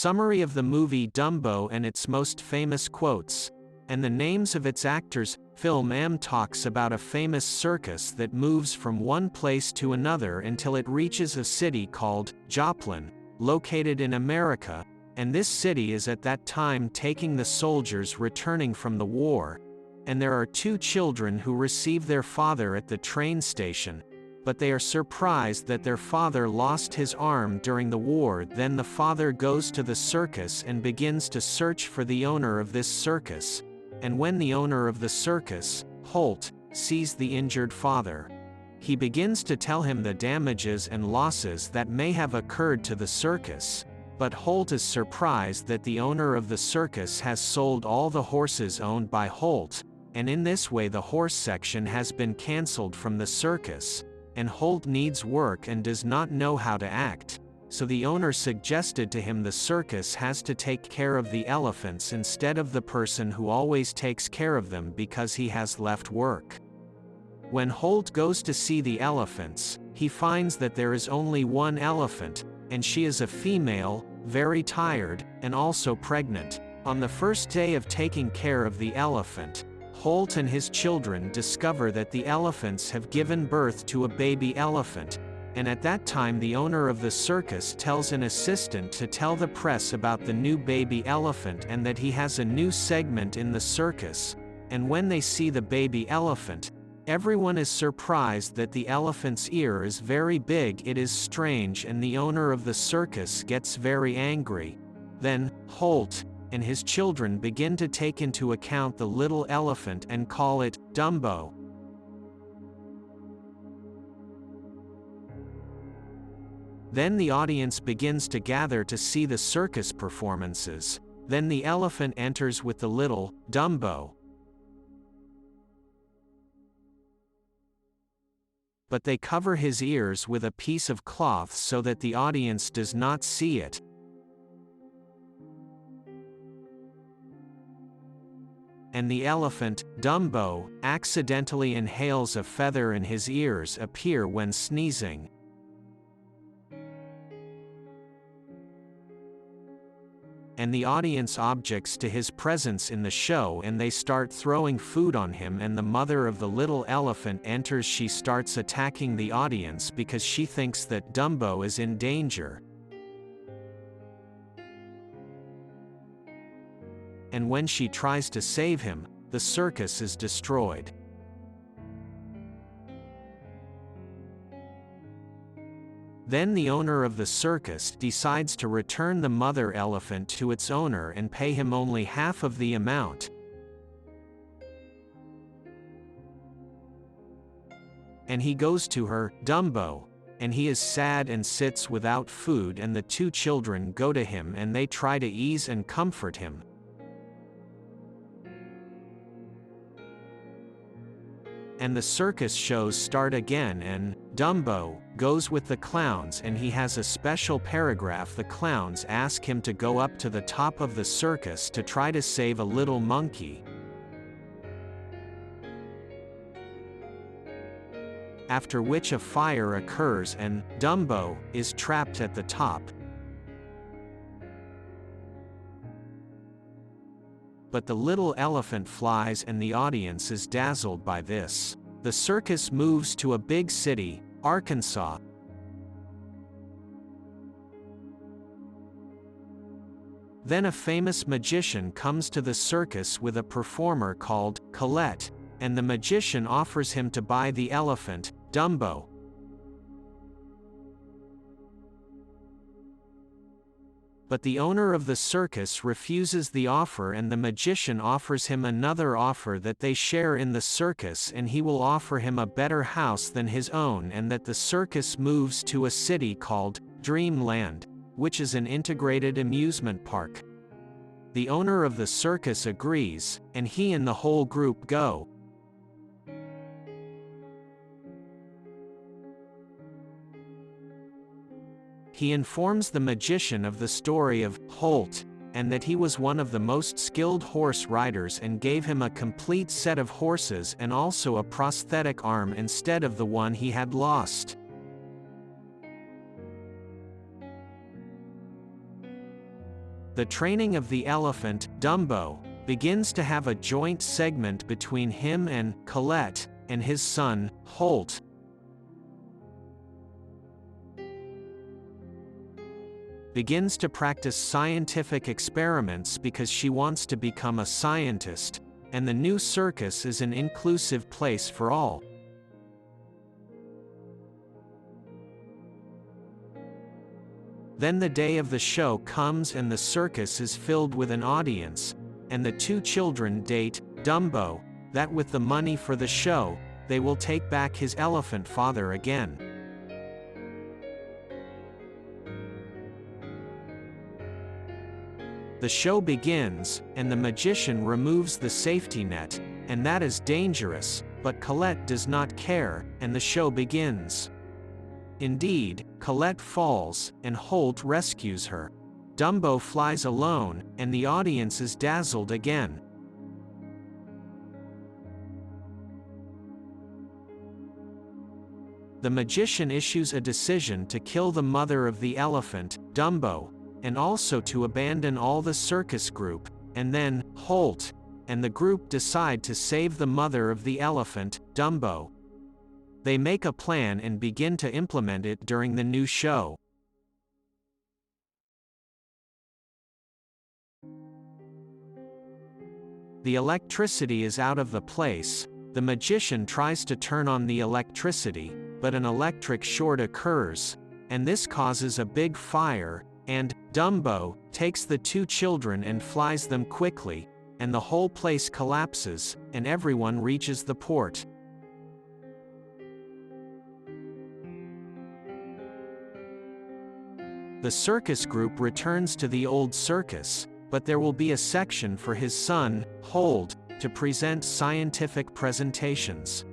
Summary of the movie Dumbo and its most famous quotes, and the names of its actors. Film M talks about a famous circus that moves from one place to another until it reaches a city called Joplin, located in America, and this city is at that time taking the soldiers returning from the war, and there are two children who receive their father at the train station, but they are surprised that their father lost his arm during the war. Then the father goes to the circus and begins to search for the owner of this circus, and when the owner of the circus, Holt, sees the injured father, he begins to tell him the damages and losses that may have occurred to the circus, but Holt is surprised that the owner of the circus has sold all the horses owned by Holt, and in this way the horse section has been cancelled from the circus, and Holt needs work and does not know how to act. So the owner suggested to him the circus has to take care of the elephants instead of the person who always takes care of them because he has left work. When Holt goes to see the elephants, he finds that there is only one elephant, and she is a female, very tired, and also pregnant. On the first day of taking care of the elephant, Holt and his children discover that the elephants have given birth to a baby elephant, and at that time the owner of the circus tells an assistant to tell the press about the new baby elephant and that he has a new segment in the circus, and when they see the baby elephant, everyone is surprised that the elephant's ear is very big. It is strange, and the owner of the circus gets very angry. Then, Holt and his children begin to take into account the little elephant and call it Dumbo. Then the audience begins to gather to see the circus performances. Then the elephant enters with the little Dumbo. But they cover his ears with a piece of cloth so that the audience does not see it. And the elephant, Dumbo, accidentally inhales a feather and his ears appear when sneezing. And the audience objects to his presence in the show and they start throwing food on him, and the mother of the little elephant enters. She starts attacking the audience because she thinks that Dumbo is in danger. And when she tries to save him, the circus is destroyed. Then the owner of the circus decides to return the mother elephant to its owner and pay him only half of the amount. And he goes to her, Dumbo, and he is sad and sits without food, and the two children go to him and they try to ease and comfort him. And the circus shows start again, and Dumbo goes with the clowns, and he has a special paragraph. The clowns ask him to go up to the top of the circus to try to save a little monkey. After which a fire occurs and Dumbo is trapped at the top. But the little elephant flies and the audience is dazzled by this. The circus moves to a big city, Arkansas. Then a famous magician comes to the circus with a performer called Colette, and the magician offers him to buy the elephant, Dumbo. But the owner of the circus refuses the offer, and the magician offers him another offer that they share in the circus, and he will offer him a better house than his own, and that the circus moves to a city called Dreamland, which is an integrated amusement park. The owner of the circus agrees, and he and the whole group go. He informs the magician of the story of Holt, and that he was one of the most skilled horse riders, and gave him a complete set of horses and also a prosthetic arm instead of the one he had lost. The training of the elephant, Dumbo, begins to have a joint segment between him and Colette, and his son, Holt. Begins to practice scientific experiments because she wants to become a scientist, and the new circus is an inclusive place for all. Then the day of the show comes and the circus is filled with an audience, and the two children date Dumbo, that with the money for the show, they will take back his elephant father again. The show begins, and the magician removes the safety net, and that is dangerous, but Colette does not care, and the show begins. Indeed, Colette falls, and Holt rescues her. Dumbo flies alone, and the audience is dazzled again. The magician issues a decision to kill the mother of the elephant, Dumbo, and also to abandon all the circus group, and then, Holt and the group decide to save the mother of the elephant, Dumbo. They make a plan and begin to implement it during the new show. The electricity is out of the place. The magician tries to turn on the electricity, but an electric short occurs, and this causes a big fire, and Dumbo takes the two children and flies them quickly, and the whole place collapses, and everyone reaches the port. The circus group returns to the old circus, but there will be a section for his son, Holt, to present scientific presentations.